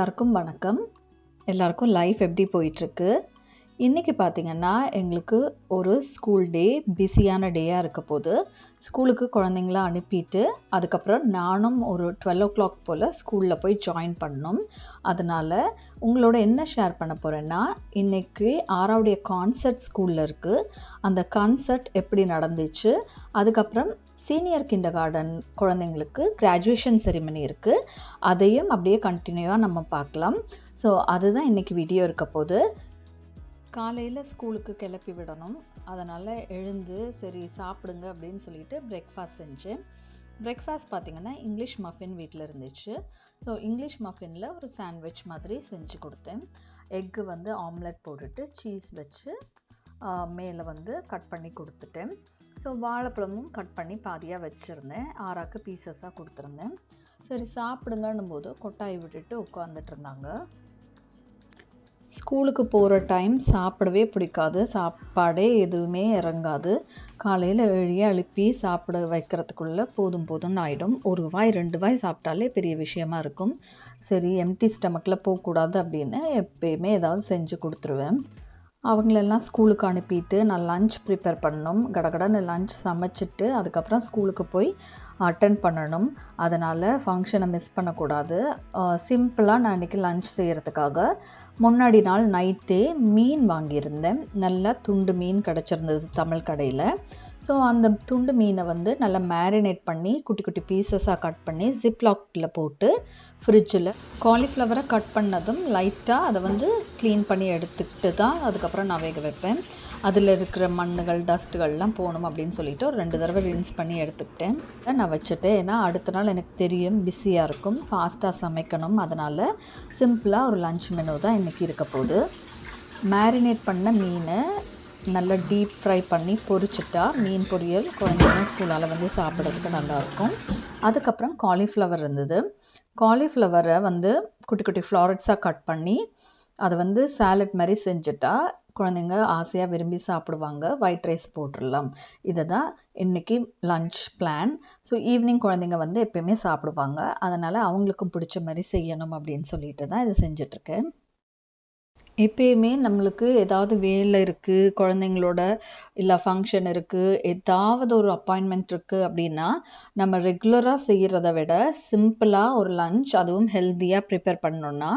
எல்லாருக்கும் வணக்கம். எல்லாருக்கும் லைஃப் எப்படி போயிட்டுருக்கு? இன்றைக்கி பார்த்திங்கன்னா எங்களுக்கு ஒரு ஸ்கூல் டே, பிஸியான டேயாக இருக்க போது. ஸ்கூலுக்கு குழந்தைங்கள அனுப்பிட்டு அதுக்கப்புறம் நானும் ஒரு 12 o'clock போல் ஸ்கூலில் போய் ஜாயின் பண்ணணும். அதனால் உங்களோட என்ன ஷேர் பண்ண போகிறேன்னா, இன்றைக்கி 6வது கான்சர்ட் ஸ்கூலில் இருக்குது. அந்த கான்சர்ட் எப்படி நடந்துச்சு, அதுக்கப்புறம் சீனியர் கிண்டர்கார்டன் குழந்தைங்களுக்கு கிராஜுவேஷன் செரிமனி இருக்குது. அதையும் அப்படியே கண்டினியூவாக நம்ம பார்க்கலாம். ஸோ அதுதான் இன்றைக்கி வீடியோ இருக்க போது. காலையில் ஸ்கூலுக்கு கிளப்பி விடணும். அதனால் எழுந்து சரி சாப்பிடுங்க அப்படின்னு சொல்லிட்டு பிரேக்ஃபாஸ்ட் செஞ்சேன். பிரேக்ஃபாஸ்ட் பார்த்திங்கன்னா இங்கிலீஷ் மஃபின் வீட்டில் இருந்துச்சு. ஸோ இங்கிலீஷ் மஃபினில் ஒரு சாண்ட்விச் மாதிரி செஞ்சு கொடுத்தேன். எக்கு ஆம்லெட் போட்டுட்டு சீஸ் வச்சு மேலே கட் பண்ணி கொடுத்துட்டேன். ஸோ வாழைப்பழமும் கட் பண்ணி பாதியாக வச்சுருந்தேன். ஆறாக்கு பீசஸாக கொடுத்துருந்தேன். சரி சாப்பிடுங்கன்னும் போது கொட்டாய் விட்டுட்டு உட்காந்துட்டு இருந்தாங்க. ஸ்கூலுக்கு போகிற டைம் சாப்பிடவே பிடிக்காது, சாப்பாடே எதுவுமே இறங்காது. காலையில் எழுப்பி சாப்பிட வைக்கிறதுக்குள்ளே போதும்னு ஆகிடும். ஒரு வாய் 2 வாய் சாப்பிட்டாலே பெரிய விஷயமா இருக்கும். சரி எம்டி ஸ்டமக்கில் போகக்கூடாது அப்படின்னு எப்பயுமே ஏதாவது செஞ்சு கொடுத்துருவேன். அவங்களெல்லாம் ஸ்கூலுக்கு அனுப்பிட்டு நான் லன்ச் ப்ரிப்பேர் பண்ணணும். கடகடன்னு லன்ச் சமைச்சிட்டு அதுக்கப்புறம் ஸ்கூலுக்கு போய் அட்டென்ட் பண்ணணும். அதனால் ஃபங்க்ஷனை மிஸ் பண்ணக்கூடாது. சிம்பிளாக நான் இன்றைக்கி லன்ச் செய்கிறதுக்காக முன்னாடி நாள் நைட்டே மீன் வாங்கியிருந்தேன். நல்லா துண்டு மீன் கிடச்சிருந்தது தமிழ் கடையில். ஸோ அந்த துண்டு மீனை நல்லா மேரினேட் பண்ணி குட்டி குட்டி பீசஸாக கட் பண்ணி ஜிப்லாக்கில் போட்டு ஃப்ரிட்ஜில் காலிஃப்ளவரை கட் பண்ணதும் லைட்டாக அதை க்ளீன் பண்ணி எடுத்துக்கிட்டு தான் அதுக்கப்புறம் நான் வேக வைப்பேன். அதில் இருக்கிற மண்ணுகள் டஸ்ட்டுகள்லாம் போகணும் அப்படின்னு சொல்லிட்டு ஒரு 2 தடவை ரின்ஸ் பண்ணி எடுத்துக்கிட்டேன். நான் வச்சுட்டேன். ஏன்னா அடுத்த நாள் எனக்கு தெரியும் பிஸியாக இருக்கும், ஃபாஸ்ட்டாக சமைக்கணும். அதனால் சிம்பிளாக ஒரு லன்ச் மெனு தான் இன்றைக்கி இருக்க போகுது. மேரினேட் பண்ண மீன் நல்லா டீப் ஃப்ரை பண்ணி பொரிச்சிட்டா மீன் பொரியல் குழந்தைங்க ஸ்கூலால் சாப்பிட்றதுக்கு நல்லாயிருக்கும். அதுக்கப்புறம் காலிஃப்ளவர் இருந்தது. காலிஃப்ளவரை குட்டி குட்டி ஃப்ளாரட்ஸாக கட் பண்ணி அதை சாலட் மாதிரி செஞ்சுட்டா குழந்தைங்க ஆசையாக விரும்பி சாப்பிடுவாங்க. ஒயிட் ரைஸ் போட்டுடலாம். இதை தான் இன்றைக்கி லன்ச் பிளான். ஸோ ஈவினிங் குழந்தைங்க எப்பயுமே சாப்பிடுவாங்க. அதனால் அவங்களுக்கும் பிடிச்ச மாதிரி செய்யணும் அப்படின்னு சொல்லிட்டு தான் இதை செஞ்சிட்ருக்கேன். எப்பயுமே நம்மளுக்கு ஏதாவது வேலை இருக்குது, குழந்தைங்களோட இல்லை ஃபங்க்ஷன் இருக்குது, ஏதாவது ஒரு அப்பாயின்மெண்ட் இருக்குது அப்படின்னா நம்ம ரெகுலராக செய்கிறத விட சிம்பிளாக ஒரு லன்ச், அதுவும் ஹெல்த்தியாக ப்ரிப்பேர் பண்ணோன்னா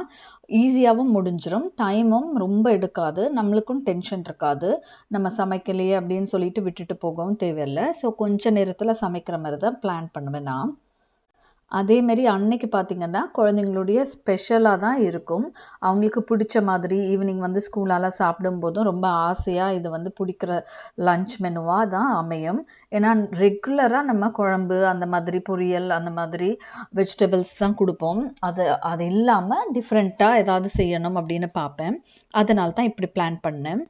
ஈஸியாகவும் முடிஞ்சிடும். டைமும் ரொம்ப எடுக்காது, நம்மளுக்கும் டென்ஷன் இருக்காது. நம்ம சமைக்கலையே அப்படின்னு சொல்லிட்டு விட்டுட்டு போகவும் தேவையில்லை. ஸோ கொஞ்ச நேரத்தில் சமைக்கிற மாதிரி தான் பிளான் பண்ணுவேன் நான். அதேமாரி அன்னைக்கு பார்த்திங்கன்னா குழந்தைங்களுடைய ஸ்பெஷலாக தான் இருக்கும். அவங்களுக்கு பிடிச்ச மாதிரி ஈவினிங் ஸ்கூலால் சாப்பிடும்போதும் ரொம்ப ஆசையாக இது பிடிக்கிற லன்ச் மெனுவாக தான் அமையும். ஏன்னா ரெகுலராக நம்ம குழம்பு அந்த மாதிரி பொரியல் அந்த மாதிரி வெஜிடபிள்ஸ் தான் கொடுப்போம். அது இல்லாமல் டிஃப்ரெண்ட்டாக ஏதாவது செய்யணும் அப்படின்னு பார்ப்பேன். அதனால தான் இப்படி பிளான் பண்ணேன்.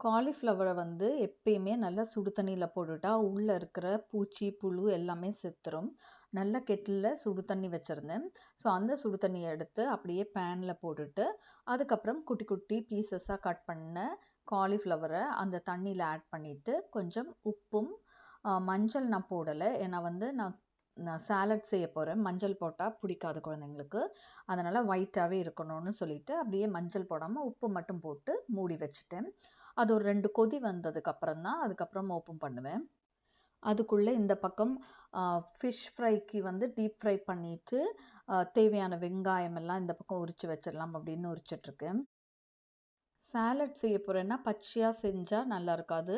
காலிஃப்ளவரை எப்பயுமே நல்லா சுடு தண்ணியில் போட்டுட்டா உள்ளே இருக்கிற பூச்சி புழு எல்லாமே செத்துரும். நல்ல கெட்டிலில் சுடு தண்ணி வச்சுருந்தேன். ஸோ அந்த சுடு தண்ணியை எடுத்து அப்படியே பேனில் போட்டுட்டு அதுக்கப்புறம் குட்டி குட்டி பீசஸாக கட் பண்ண காலிஃப்ளவரை அந்த தண்ணியில் ஆட் பண்ணிவிட்டு கொஞ்சம் உப்பும் மஞ்சள் நான் போடலை. ஏன்னா நான் சாலட் செய்ய போகிறேன். மஞ்சள் போட்டால் பிடிக்காது குழந்தைங்களுக்கு. அதனால் ஒயிட்டாகவே இருக்கணும்னு சொல்லிட்டு அப்படியே மஞ்சள் போடாமல் உப்பு மட்டும் போட்டு மூடி வச்சுட்டேன். அது ஒரு 2 கொதி வந்ததுக்கப்புறம் தான் அதுக்கப்புறம் ஓப்பன் பண்ணுவேன். அதுக்குள்ளே இந்த பக்கம் ஃபிஷ் ஃப்ரைக்கு டீப் ஃப்ரை பண்ணிவிட்டு தேவையான வெங்காயம் எல்லாம் இந்த பக்கம் உரித்து வச்சிடலாம் அப்படின்னு உரிச்சிட்ருக்கேன். சாலட் செய்ய போகிறேன்னா பச்சையாக செஞ்சால் நல்லா இருக்காது.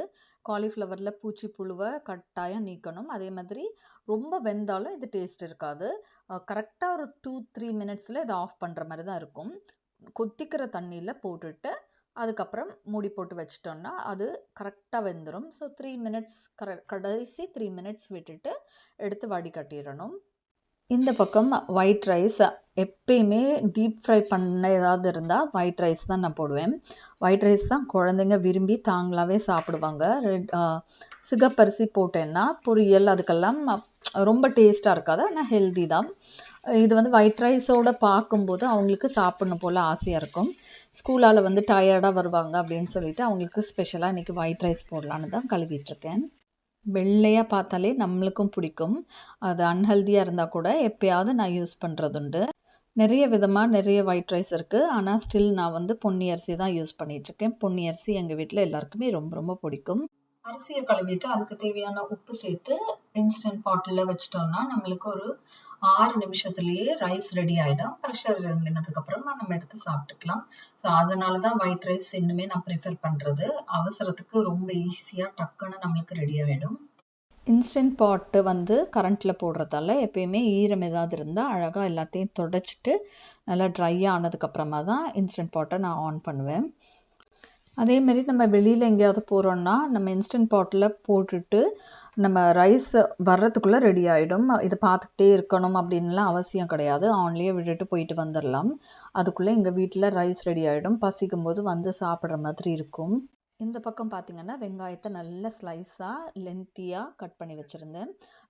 காலிஃப்ளவரில் பூச்சி புழுவை கட்டாயம் நீக்கணும். அதே மாதிரி ரொம்ப வெந்தாலும் இது டேஸ்ட் இருக்காது. கரெக்டாக ஒரு 2-3 மினிட்ஸில் இதை ஆஃப் பண்ணுற மாதிரி தான் இருக்கும். கொதிக்கிற தண்ணியில் போட்டுட்டு அதுக்கப்புறம் மூடி போட்டு வச்சிட்டோம்னா அது கரெக்டாக வெந்துடும். ஸோ 3 மினிட்ஸ் கடைசி 3 மினிட்ஸ் விட்டுட்டு எடுத்து வடிகட்டிடணும். இந்த பக்கம் ஒயிட் ரைஸ் எப்பயுமே டீப் ஃப்ரை பண்ண ஏதாவது இருந்தால் ஒயிட் ரைஸ் தான் நான் போடுவேன். ஒயிட் ரைஸ் தான் குழந்தைங்க விரும்பி தாங்களாகவே சாப்பிடுவாங்க. சிகப்பரிசி போட்டேன்னா பொரியல் அதுக்கெல்லாம் ரொம்ப டேஸ்ட்டாக இருக்காது, ஆனால் ஹெல்தி தான். இது ஒயிட் ரைஸோடு பார்க்கும்போது அவங்களுக்கு சாப்பிடணும் போல் ஆசையாக இருக்கும். ஸ்கூலால் டயர்டாக வருவாங்க அப்படின்னு சொல்லிட்டு அவங்களுக்கு ஸ்பெஷலாக இன்றைக்கி ஒயிட் ரைஸ் போடலான்னு தான் கழுவிட்டுருக்கேன். வெள்ளையாக பார்த்தாலே நம்மளுக்கும் பிடிக்கும். அது அன்ஹெல்தியாக இருந்தால் கூட எப்பயாவது நான் யூஸ் பண்ணுறதுண்டு. நிறைய விதமாக நிறைய ஒயிட் ரைஸ் இருக்குது. ஆனால் ஸ்டில் நான் வந்து பொன்னி அரிசி தான் யூஸ் பண்ணிகிட்ருக்கேன். பொன்னி அரிசி எங்கள் வீட்டில் எல்லாருக்குமே ரொம்ப ரொம்ப பிடிக்கும். அரிசியை கழுவிட்டு அதுக்கு தேவையான உப்பு சேர்த்து இன்ஸ்டன்ட் பாட்டில் வச்சிட்டோம்னா நம்மளுக்கு ஒரு 6 நிமிஷத்துலேயே ரைஸ் ரெடி ஆகிடும். ப்ரெஷர் இறங்கினதுக்கப்புறமா நம்ம எடுத்து சாப்பிட்டுக்கலாம். ஸோ அதனால தான் ஒயிட் ரைஸ் இன்னுமே நான் ப்ரிஃபர் பண்ணுறது. அவசரத்துக்கு ரொம்ப ஈஸியாக டக்குன்னு நம்மளுக்கு ரெடி ஆகிடும். இன்ஸ்டன்ட் பாட்டு வந்து கரண்ட்டில் போடுறதால எப்பயுமே ஈரம் ஏதாவது இருந்தால் அழகாக எல்லாத்தையும் தொடச்சிட்டு நல்லா ட்ரை ஆனதுக்கப்புறமா தான் இன்ஸ்டன்ட் பாட்டை நான் ஆன் பண்ணுவேன். அதேமாரி நம்ம வெளியில் எங்கேயாவது போகிறோன்னா நம்ம இன்ஸ்டன்ட் பாட்டில் போட்டுட்டு நம்ம ரைஸ் வர்றதுக்குள்ளே ரெடி ஆகிடும். இதை பார்த்துக்கிட்டே இருக்கணும் அப்படின்லாம் அவசியம் கிடையாது. ஆன்லேயே விட்டுட்டு போயிட்டு வந்துடலாம். அதுக்குள்ளே எங்கள் வீட்டில் ரைஸ் ரெடி ஆகிடும். பசிக்கும் போது வந்து சாப்பிட்ற மாதிரி இருக்கும். இந்த பக்கம் பார்த்திங்கன்னா வெங்காயத்தை நல்ல ஸ்லைஸாக லென்த்தியாக கட் பண்ணி வச்சுருந்தேன்.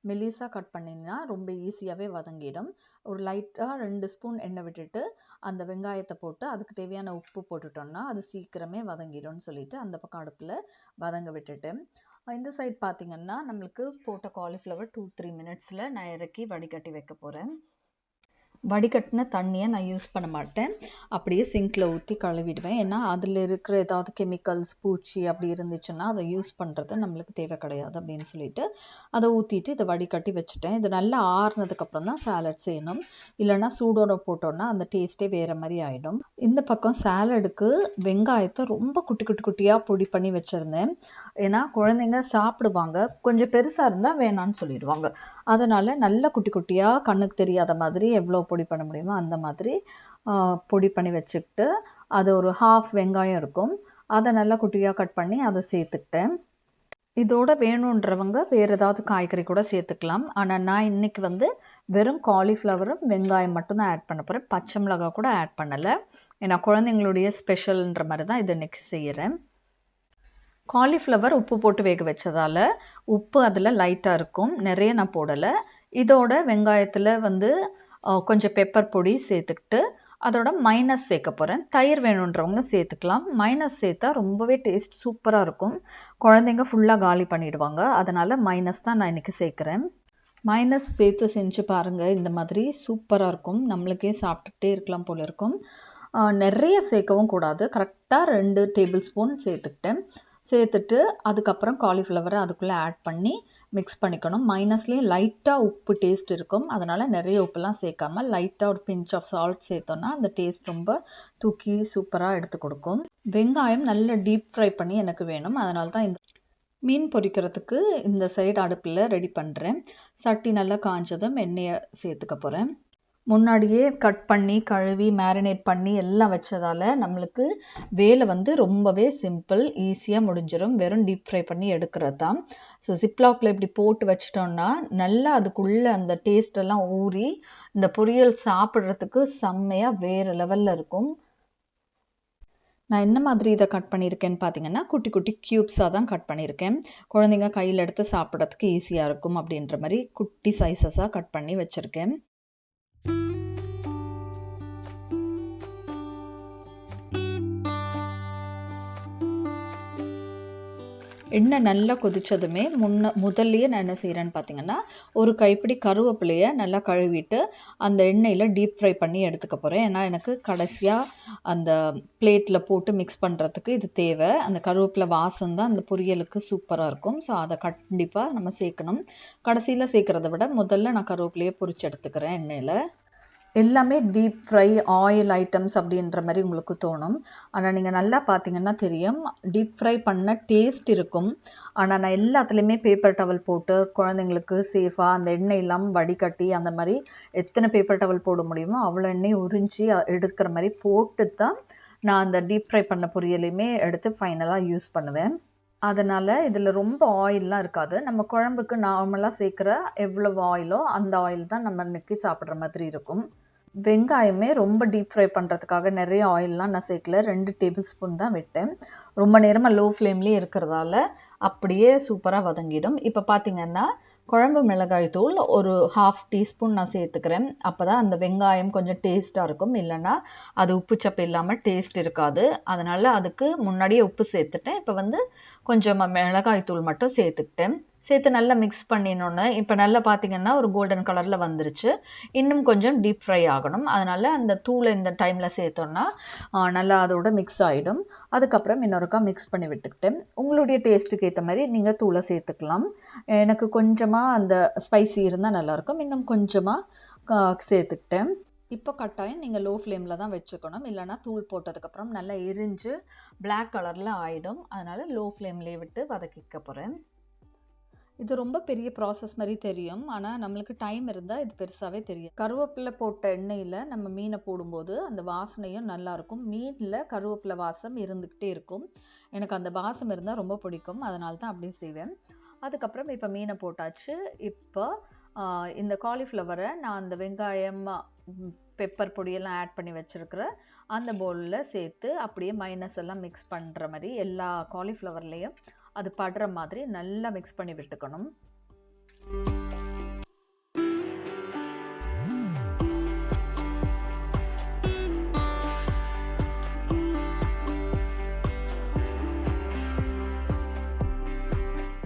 மெலிசாக கட் பண்ணிங்கன்னா ரொம்ப ஈஸியாகவே வதங்கிடும். ஒரு லைட்டாக 2 ஸ்பூன் எண்ணெய் விட்டுட்டு அந்த வெங்காயத்தை போட்டு அதுக்கு தேவையான உப்பு போட்டுட்டோம்னா அது சீக்கிரமே வதங்கிடும்னு சொல்லிட்டு அந்த பக்கம் அடுப்பில் வதங்க விட்டுட்டேன். இந்த சைட் பார்த்திங்கன்னா நம்மளுக்கு போட்ட காலிஃப்ளவர் 2-3 மினிட்ஸில் நான் இறக்கி வடிகட்டி வைக்க போகிறேன். வடிகட்டின தண்ணியை நான் யூஸ் பண்ண மாட்டேன். அப்படியே சிங்கில் ஊற்றி கழுவிடுவேன். ஏன்னா அதில் இருக்கிற ஏதாவது கெமிக்கல்ஸ் பூச்சி அப்படி இருந்துச்சுன்னா அதை யூஸ் பண்ணுறது நம்மளுக்கு தேவை கிடையாது அப்படின்னு சொல்லிட்டு அதை ஊற்றிட்டு இதை வடிகட்டி வச்சுட்டேன். இது நல்லா ஆறுனதுக்கப்புறம் தான் சாலட் செய்யணும். இல்லைன்னா சூடோட போட்டோன்னா அந்த டேஸ்ட்டே வேறு மாதிரி ஆகிடும். இந்த பக்கம் சாலடுக்கு வெங்காயத்தை ரொம்ப குட்டி குட்டி குட்டியாக பொடி பண்ணி வச்சுருந்தேன். ஏன்னா குழந்தைங்க சாப்பிடுவாங்க, கொஞ்சம் பெருசாக இருந்தால் வேணான்னு சொல்லிடுவாங்க. அதனால் நல்லா குட்டி குட்டியாக கண்ணுக்கு தெரியாத மாதிரி எவ்வளோ பொடி பண்ண முடியுமோ அந்த மாதிரி பொடி பண்ணி வச்சுக்கிட்டு அது ஒரு 1/2 வெங்காயம் இருக்கும். அதை நல்லா குட்டியாக கட் பண்ணி அதை சேர்த்துக்கிட்டேன். இதோட வேணுன்றவங்க வேறு ஏதாவது காய்கறி கூட சேர்த்துக்கலாம். ஆனால் நான் இன்றைக்கி வந்து வெறும் காலிஃப்ளவரும் வெங்காயம் மட்டும்தான் ஆட் பண்ண போகிறேன். பச்சை மிளகாய் கூட ஆட் பண்ணலை. ஏன்னா குழந்தைங்களுடைய ஸ்பெஷல்ன்ற மாதிரி தான் இது இன்றைக்கி செய்கிறேன். காலிஃப்ளவர் உப்பு போட்டு வேக வச்சதால் உப்பு அதில் லைட்டாக இருக்கும், நிறைய நான் போடலை. இதோட வெங்காயத்தில் வந்து கொஞ்சம் பெப்பர் பொடி சேர்த்துக்கிட்டு அதோட மைனஸ் சேர்க்க போகிறேன். தயிர் வேணுன்றவங்க சேர்த்துக்கலாம். மைனஸ் சேர்த்தா ரொம்பவே டேஸ்ட் சூப்பராக இருக்கும். குழந்தைங்க ஃபுல்லாக காலி பண்ணிவிடுவாங்க. அதனால் மைனஸ் தான் நான் இன்றைக்கி சேர்க்குறேன். மைனஸ் சேர்த்து செஞ்சு பாருங்கள், இந்த மாதிரி சூப்பராக இருக்கும். நம்மளுக்கே சாப்பிட்டுக்கிட்டே இருக்கலாம் போல் இருக்கும். நிறைய சேர்க்கவும் கூடாது. கரெக்டாக 2 டேபிள் ஸ்பூன் சேர்த்துக்கிட்டேன். சேர்த்துட்டு அதுக்கப்புறம் காலிஃப்ளவரை அதுக்குள்ளே ஆட் பண்ணி மிக்ஸ் பண்ணிக்கணும். மைனஸ்லேயும் லைட்டாக உப்பு டேஸ்ட் இருக்கும். அதனால் நிறைய உப்புலாம் சேர்க்காமல் லைட்டாக ஒரு பிஞ்ச் ஆஃப் சால்ட் சேர்த்தோன்னா அந்த டேஸ்ட் ரொம்ப தூக்கி சூப்பராக எடுத்து கொடுக்கும். வெங்காயம் நல்லா டீப் ஃப்ரை பண்ணி எனக்கு வேணும். அதனால தான் இந்த மீன் பொரிக்கிறதுக்கு இந்த சைடு அடுப்பில் ரெடி பண்ணுறேன். சட்டி நல்லா காஞ்சதும் எண்ணெயை சேர்த்துக்க போகிறேன். முன்னாடியே கட் பண்ணி கழுவி மேரினேட் பண்ணி எல்லாம் வச்சதால் நம்மளுக்கு வேலை வந்து ரொம்பவே சிம்பிள், ஈஸியாக முடிஞ்சிடும். வெறும் டீப் ஃப்ரை பண்ணி எடுக்கிறது தான். ஸோ ஜிப்லாக்கில் இப்படி போட்டு வச்சிட்டோன்னா நல்லா அதுக்குள்ளே அந்த டேஸ்டெல்லாம் ஊறி இந்த பொரியல் சாப்பிட்றதுக்கு செம்மையாக வேறு லெவலில் இருக்கும். நான் என்ன மாதிரி இதை கட் பண்ணியிருக்கேன்னு பார்த்தீங்கன்னா குட்டி குட்டி க்யூப்ஸாக தான் கட் பண்ணியிருக்கேன். குழந்தைங்க கையில் எடுத்து சாப்பிட்றதுக்கு ஈஸியாக இருக்கும் அப்படின்ற மாதிரி குட்டி சைஸஸாக கட் பண்ணி வச்சுருக்கேன். எண்ணெய் நல்லா கொதிச்சதுமே முதல்லையே நான் என்ன செய்கிறேன்னு பார்த்தீங்கன்னா ஒரு கைப்பிடி கருவேப்பிலையை நல்லா கழுவிட்டு அந்த எண்ணெயில் டீப் ஃப்ரை பண்ணி எடுத்துக்க போகிறேன். ஏன்னா எனக்கு கடைசியாக அந்த பிளேட்டில் போட்டு மிக்ஸ் பண்ணுறதுக்கு இது தேவை. அந்த கருவேப்பிலை வாசம் தான் அந்த பொரியலுக்கு சூப்பராக இருக்கும். ஸோ அதை கண்டிப்பாக நம்ம சேர்க்கணும். கடைசியில் சேர்க்குறத விட முதல்ல நான் கருவேப்பிலையை பொரிச்சு எடுத்துக்கிறேன் எண்ணெயில். எல்லாமே டீப் ஃப்ரை ஆயில் ஐட்டம்ஸ் அப்படின்ற மாதிரி உங்களுக்கு தோணும். ஆனால் நீங்கள் நல்லா பார்த்தீங்கன்னா தெரியும், டீப் ஃப்ரை பண்ண டேஸ்ட் இருக்கும். ஆனால் நான் எல்லாத்துலேயுமே பேப்பர் டவல் போட்டு குழந்தைங்களுக்கு சேஃபாக அந்த எண்ணெய் இல்லாமல் வடிகட்டி அந்த மாதிரி எத்தனை பேப்பர் டவல் போட முடியுமோ அவ்வளோ எண்ணெய் உறிஞ்சி எடுக்கிற மாதிரி போட்டு தான் நான் அந்த டீப் ஃப்ரை பண்ண பொரியலையுமே எடுத்து ஃபைனலாக யூஸ் பண்ணுவேன். அதனால் இதில் ரொம்ப ஆயிலெலாம் இருக்காது. நம்ம குழம்புக்கு நார்மலாக சேர்க்குற எவ்வளவு ஆயிலோ அந்த ஆயில் தான் நம்ம இன்றைக்கி சாப்பிட்ற மாதிரி இருக்கும். வெங்காயமே ரொம்ப டீப் ஃப்ரை பண்ணுறதுக்காக நிறைய ஆயிலெலாம் நான் சேர்க்கல. 2 டேபிள் ஸ்பூன் தான் விட்டேன். ரொம்ப நேரமாக லோ ஃப்ளேம்லேயே இருக்கிறதால அப்படியே சூப்பராக வதங்கிடும். இப்போ பார்த்திங்கன்னா குழம்பு மிளகாய் தூள் ஒரு 1/2 டீஸ்பூன் நான் சேர்த்துக்கிறேன். அப்போ தான் அந்த வெங்காயம் கொஞ்சம் டேஸ்ட்டாக இருக்கும். இல்லைன்னா அது உப்பு சப்பு இல்லாமல் டேஸ்ட் இருக்காது. அதனால் அதுக்கு முன்னாடியே உப்பு சேர்த்துட்டேன். இப்போ வந்து கொஞ்சம் மிளகாய் தூள் மட்டும் சேர்த்துக்கிட்டேன். சேர்த்து நல்லா மிக்ஸ் பண்ணினோன்னே இப்போ நல்லா பார்த்தீங்கன்னா ஒரு கோல்டன் கலரில் வந்துருச்சு. இன்னும் கொஞ்சம் டீப் ஃப்ரை ஆகணும். அதனால் அந்த தூளை இந்த டைமில் சேர்த்தோன்னா நல்லா அதோட மிக்ஸ் ஆகிடும். அதுக்கப்புறம் இன்னொருக்கா மிக்ஸ் பண்ணி விட்டுக்கிட்டேன். உங்களுடைய டேஸ்ட்டுக்கு ஏற்ற மாதிரி நீங்கள் தூளை சேர்த்துக்கலாம். எனக்கு கொஞ்சமாக அந்த ஸ்பைசி இருந்தால் நல்லாயிருக்கும். இன்னும் கொஞ்சமாக சேர்த்துக்கிட்டேன். இப்போ கட்டாயம் நீங்கள் லோ ஃப்ளேமில் தான் வச்சுக்கணும். இல்லைனா தூள் போட்டதுக்கப்புறம் நல்லா எரிஞ்சு பிளாக் கலரில் ஆகிடும். அதனால் லோ ஃப்ளேம்லேயே விட்டு வதக்கிக்க போகிறேன். இது ரொம்ப பெரிய ப்ராசஸ் மாதிரி தெரியும். ஆனால் நம்மளுக்கு டைம் இருந்தால் இது பெருசாகவே தெரியும். கருவேப்பிலை போட்ட எண்ணெயில் நம்ம மீனை போடும்போது அந்த வாசனையும் நல்லாயிருக்கும். மீனில் கருவேப்பிலை வாசம் இருந்துக்கிட்டே இருக்கும். எனக்கு அந்த வாசம் இருந்தால் ரொம்ப பிடிக்கும். அதனால தான் அப்படி செய்வேன். அதுக்கப்புறம் இப்போ மீனை போட்டாச்சு. இப்போ இந்த காலிஃப்ளவரை நான் அந்த வெங்காயம் பெப்பர் பொடியெல்லாம் ஆட் பண்ணி வச்சுருக்கிறேன். அந்த பவுலில் சேர்த்து அப்படியே மைனஸ் எல்லாம் மிக்ஸ் பண்ணுற மாதிரி எல்லா காலிஃப்ளவர்லேயும் அது படுற மாதிரி நல்லா மிக்ஸ் பண்ணி விட்டுக்கணும்.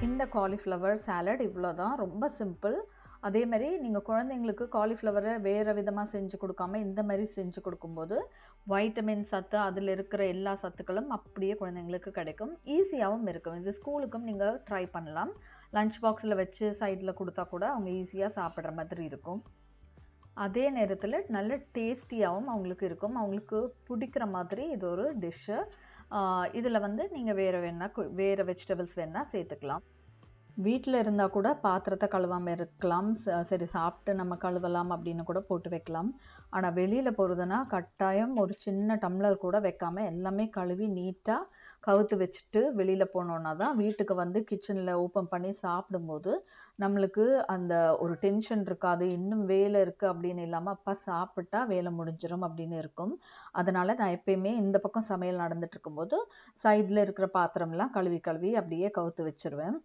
இந்த காலிஃப்ளவர் சாலட் இவ்வளோதான், ரொம்ப சிம்பிள். அதே மாதிரி நீங்கள் குழந்தைங்களுக்கு காலிஃப்ளவரை வேறு விதமாக செஞ்சு கொடுக்காம இந்த மாதிரி செஞ்சு கொடுக்கும்போது வைட்டமின் சத்து, அதில் இருக்கிற எல்லா சத்துக்களும் அப்படியே குழந்தைங்களுக்கு கிடைக்கும். ஈஸியாகவும் இருக்கும். இது ஸ்கூலுக்கும் நீங்கள் ட்ரை பண்ணலாம். லஞ்ச் பாக்ஸில் வச்சு சைடில் கொடுத்தா கூட அவங்க ஈஸியாக சாப்பிட்ற மாதிரி இருக்கும். அதே நேரத்தில் நல்ல டேஸ்டியாகவும் அவங்களுக்கு இருக்கும். அவங்களுக்கு பிடிக்கிற மாதிரி இது ஒரு டிஷ்ஷு. இதில் நீங்கள் வேறு வெஜிடபிள்ஸ் வேணால் சேர்த்துக்கலாம். வீட்டில் இருந்தால் கூட பாத்திரத்தை கழுவாமல் இருக்கலாம். சரி சாப்பிட்டு நம்ம கழுவலாம் அப்படின்னு கூட போட்டு வைக்கலாம். ஆனால் வெளியில் போகிறதுனா கட்டாயம் ஒரு சின்ன டம்ளர் கூட வைக்காமல் எல்லாமே கழுவி நீட்டாக கவுத்து வச்சுட்டு வெளியில் போனோன்னா தான் வீட்டுக்கு கிச்சனில் ஓப்பன் பண்ணி சாப்பிடும்போது நம்மளுக்கு அந்த ஒரு டென்ஷன் இருக்காது. இன்னும் வேலை இருக்குது அப்படின்னு இல்லாமல் அப்பா சாப்பிட்டா வேலை முடிஞ்சிடும் அப்படின்னு இருக்கும். அதனால் நான் எப்பயுமே இந்த பக்கம் சமையல் நடந்துட்டு இருக்கும்போது சைடில் இருக்கிற பாத்திரம்லாம் கழுவி அப்படியே கவுத்து வச்சுருவேன்.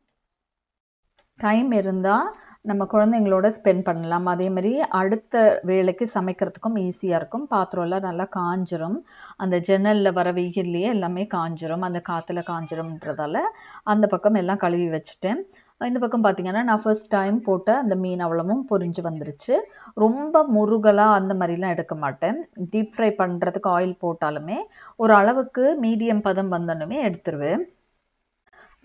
டைம் இருந்தால் நம்ம குழந்தைங்களோட ஸ்பெண்ட் பண்ணலாம். அதே மாதிரி அடுத்த வேலைக்கு சமைக்கிறதுக்கும் ஈஸியாக இருக்கும். பாத்திரம்லாம் நல்லா காஞ்சிரும். அந்த ஜன்னலில் வர வெயில்லையே எல்லாமே காஞ்சிரும். அந்த காற்றுல காஞ்சிரும்ன்றதால அந்த பக்கம் எல்லாம் கழுவி வச்சுட்டேன். இந்த பக்கம் பார்த்தீங்கன்னா நான் ஃபர்ஸ்ட் டைம் போட்ட அந்த மீன் அவ்வளவும் பொரிஞ்சு வந்துருச்சு. ரொம்ப முருகலாக அந்த மாதிரிலாம் எடுக்க மாட்டேன். டீப் ஃப்ரை பண்ணுறதுக்கு ஆயில் போட்டாலுமே ஒரு அளவுக்கு மீடியம் பதம் வந்தோன்னுமே எடுத்துருவேன்.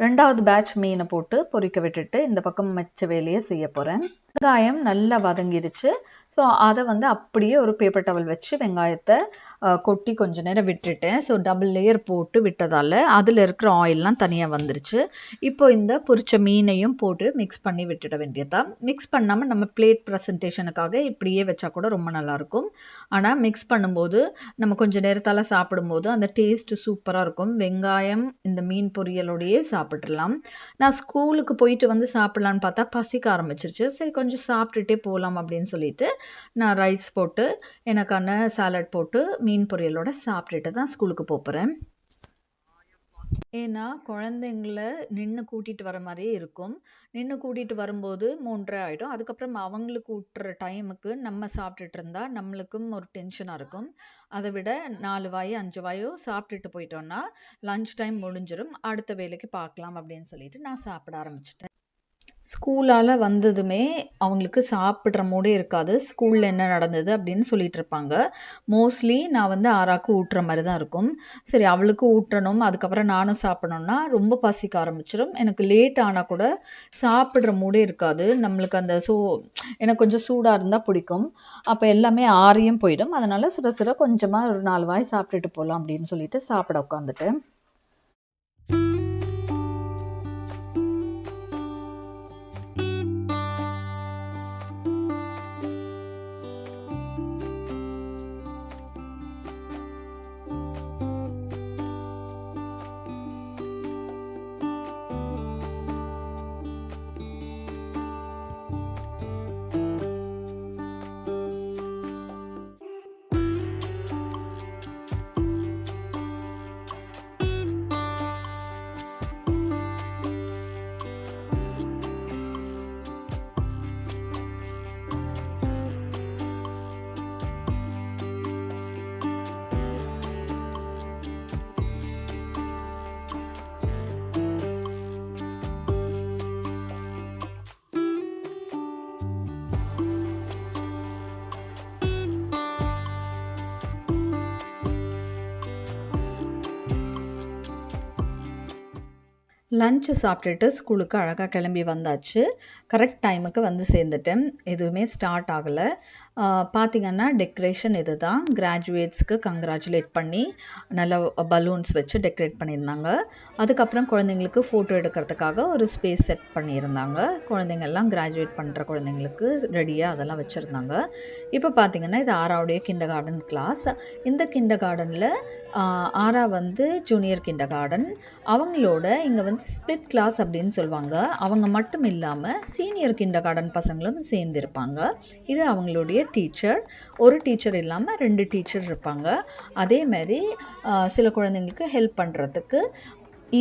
ரெண்டாவது பேட்ச் மீனை போட்டு பொரிக்க விட்டுட்டு இந்த பக்கம் மிச்ச வேலையை செய்ய போகிறேன். வெங்காயம் நல்லா வதங்கிடுச்சு. ஸோ அதை அப்படியே ஒரு பேப்பர் டவல் வச்சு வெங்காயத்தை கொட்டி கொஞ்ச நேரம் விட்டுட்டேன். ஸோ டபுள் லேயர் போட்டு விட்டதால் அதில் இருக்கிற ஆயிலெலாம் தனியாக வந்துருச்சு. இப்போ இந்த பொரிச்ச மீனையும் போட்டு மிக்ஸ் பண்ணி விட்டுட வேண்டியதான். மிக்ஸ் பண்ணாமல் நம்ம பிளேட் ப்ரெசன்டேஷனுக்காக இப்படியே வச்சா கூட ரொம்ப நல்லாயிருக்கும். ஆனால் மிக்ஸ் பண்ணும்போது நம்ம கொஞ்சம் நேரத்தால் சாப்பிடும்போது அந்த டேஸ்ட்டு சூப்பராக இருக்கும். வெங்காயம் இந்த மீன் பொரியலோடையே சாப்பிட்றலாம். நான் ஸ்கூலுக்கு போயிட்டு சாப்பிட்லான்னு பார்த்தா பசிக்க ஆரம்பிச்சிருச்சு. சரி கொஞ்சம் சாப்பிட்டுட்டே போகலாம் அப்படின்னு சொல்லிட்டு நான் ரைஸ் போட்டு எனக்கான சாலட் போட்டு மீன் பொரியலோட சாப்பிட்டுட்டு தான் ஸ்கூலுக்கு போகிறேன். ஏன்னா குழந்தைங்கள நின்று கூட்டிகிட்டு வர மாதிரியே இருக்கும். நின்று கூட்டிகிட்டு வரும்போது 3:30 ஆகிடும். அதுக்கப்புறம் அவங்களுக்கு ஊட்டுற டைமுக்கு நம்ம சாப்பிட்டுட்டு இருந்தால் நம்மளுக்கும் ஒரு டென்ஷனாக இருக்கும். அதை விட 4 வாய் 5 வாயோ சாப்பிட்டுட்டு போயிட்டோன்னா லஞ்ச் டைம் முடிஞ்சிடும். அடுத்த வேலைக்கு பார்க்கலாம் அப்படின்னு சொல்லிட்டு நான் சாப்பிட ஆரம்பிச்சிட்டேன். ஸ்கூலால் வந்ததுமே அவங்களுக்கு சாப்பிட்ற மூடே இருக்காது. ஸ்கூலில் என்ன நடந்தது அப்படின்னு சொல்லிட்டு இருப்பாங்க. மோஸ்ட்லி நான் ஆராக்கு ஊட்டுற மாதிரி தான் இருக்கும். சரி அவளுக்கு ஊட்டணும், அதுக்கப்புறம் நானும் சாப்பிடணுன்னா ரொம்ப பசிக்க ஆரம்பிச்சிடும். எனக்கு லேட் ஆனால் கூட சாப்பிட்ற மூடே இருக்காது. நம்மளுக்கு அந்த எனக்கு கொஞ்சம் சூடாக இருந்தால் பிடிக்கும். அப்போ எல்லாமே ஆறியும் போயிடும். அதனால் சுட சுட கொஞ்சமாக ஒரு 4 வாய் சாப்பிட்டுட்டு போகலாம் அப்படின்னு சொல்லிட்டு சாப்பிட உட்காந்துட்டேன். லஞ்ச் சாப்பிட்டுட்டு ஸ்கூலுக்கு அழகாக கிளம்பி வந்தாச்சு. கரெக்ட் டைமுக்கு வந்து சேர்ந்துட்டேன். எதுவுமே ஸ்டார்ட் ஆகலை. பார்த்திங்கன்னா டெக்கரேஷன் இது தான். கிராஜுவேட்ஸ்க்கு கங்க்ராச்சுலேட் பண்ணி நல்ல பலூன்ஸ் வச்சு டெக்கரேட் பண்ணியிருந்தாங்க. அதுக்கப்புறம் குழந்தைங்களுக்கு ஃபோட்டோ எடுக்கிறதுக்காக ஒரு ஸ்பேஸ் செட் பண்ணியிருந்தாங்க. குழந்தைங்கள்லாம் கிராஜுவேட் பண்ணுற குழந்தைங்களுக்கு ரெடியாக அதெல்லாம் வச்சுருந்தாங்க. இப்போ பார்த்திங்கன்னா இது ஆராவுடைய கிண்டர் கார்டன் கிளாஸ். இந்த கிண்டர் கார்டனில் ஆரா வந்து ஜூனியர் கிண்டர் கார்டன். அவங்களோட இங்கே வந்து ஸ்பிளிட் கிளாஸ் அப்படின்னு சொல்லுவாங்க. அவங்க மட்டும் இல்லாமல் சீனியர் கிண்டர் கார்டன் பசங்களும் சேர்ந்துருப்பாங்க. இது அவங்களுடைய டீச்சர். ஒரு டீச்சர் இல்லாமல் 2 டீச்சர் இருப்பாங்க. அதே மாதிரி சில குழந்தைங்களுக்கு ஹெல்ப் பண்ணுறதுக்கு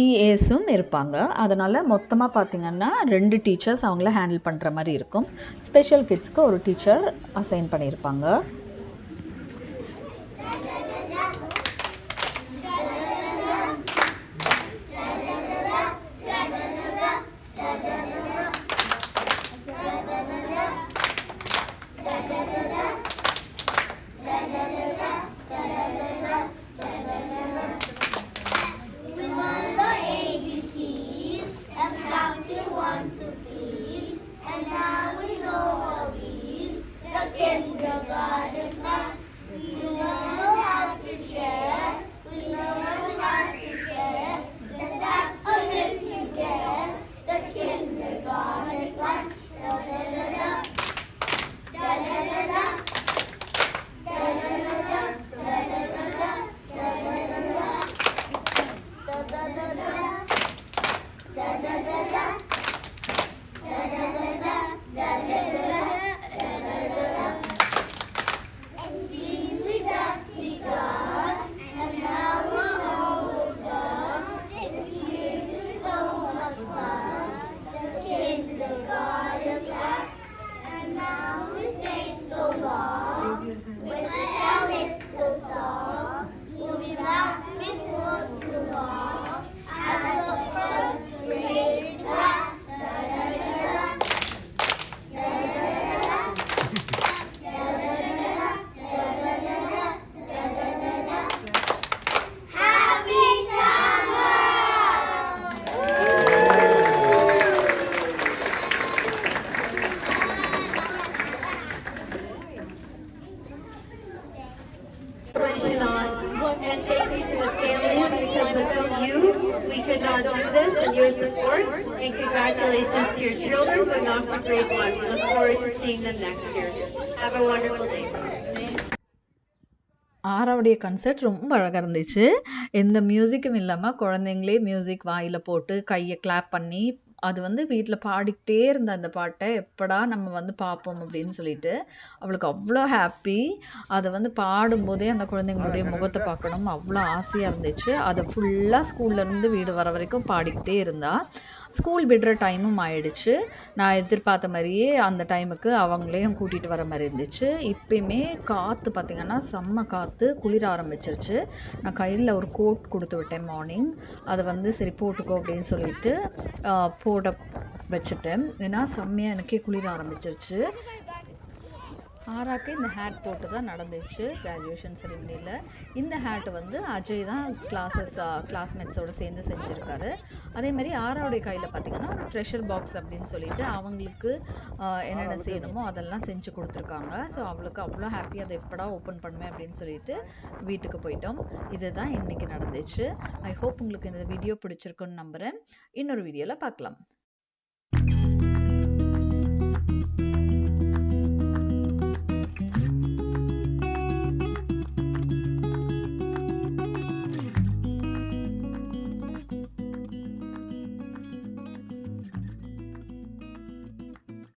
இஏஸும் இருப்பாங்க. அதனால் மொத்தமாக பார்த்திங்கன்னா 2 டீச்சர்ஸ் அவங்கள ஹேண்டில் பண்ணுற மாதிரி இருக்கும். ஸ்பெஷல் கிட்ஸ்க்கு ஒரு டீச்சர் அசைன் பண்ணியிருப்பாங்க. And thank you to the families, because without you, we could not do this, and your support. And congratulations to your children going off to grade 1. We look forward to seeing them next year. Have a wonderful day. ஆராவுடைய concert ரொம்ப அழகாக இருந்துச்சு. எந்த மியூசிக்கும் இல்லாமல் குழந்தைங்களே music வாயில் போட்டு கையை கிளாப் பண்ணி அது வந்து வீட்டில் பாடிக்கிட்டே இருந்த அந்த பாட்டை எப்படா நம்ம வந்து பார்ப்போம் அப்படின்னு சொல்லிட்டு அவளுக்கு அவ்வளோ ஹாப்பி. அதை வந்து பாடும்போதே அந்த குழந்தைங்களுடைய முகத்தை பார்க்கணும் அவ்வளோ ஆசையாக இருந்துச்சு. அதை ஃபுல்லாக ஸ்கூல்லேருந்து வீடு வர வரைக்கும் பாடிக்கிட்டே இருந்தா. ஸ்கூல் விடுற டைமும் ஆயிடுச்சு. நான் எதிர்பார்த்த மாதிரியே அந்த டைமுக்கு அவங்களையும் கூட்டிகிட்டு வர மாதிரி இருந்துச்சு. இப்பயுமே காற்று பார்த்திங்கன்னா செம்ம காற்று, குளிர ஆரம்பிச்சிருச்சு. நான் கையில் ஒரு கோட் கொடுத்து விட்டேன் மார்னிங். அதை வந்து சரி போட்டுக்கோ அப்படின்னு சொல்லிட்டு போட வச்சுட்டேன். ஏன்னா செம்மையாக எனக்கே குளிர ஆரம்பிச்சிருச்சு. ஆராக்கு இந்த ஹேட் போட்டு தான் நடந்துச்சு கிராஜுவேஷன் செரிமனியில். இந்த ஹேட்டை வந்து அஜய் தான் கிளாஸ்மேட்ஸோடு சேர்ந்து செஞ்சுருக்காரு. அதே மாதிரி ஆராவுடைய கையில் பார்த்திங்கன்னா ஒரு ட்ரெஷர் பாக்ஸ் அப்படின்னு சொல்லிட்டு அவங்களுக்கு என்னென்ன செய்யணுமோ அதெல்லாம் செஞ்சு கொடுத்துருக்காங்க. ஸோ அவளுக்கு அவ்வளோ ஹாப்பி. அதை எப்படா ஓப்பன் பண்ணுவேன் அப்படின்னு சொல்லிட்டு வீட்டுக்கு போயிட்டோம். இதுதான் இன்றைக்கி நடந்துச்சு. ஐ ஹோப் உங்களுக்கு இந்த வீடியோ பிடிச்சிருக்குன்னு நம்புகிறேன். இன்னொரு வீடியோவில் பார்க்கலாம்.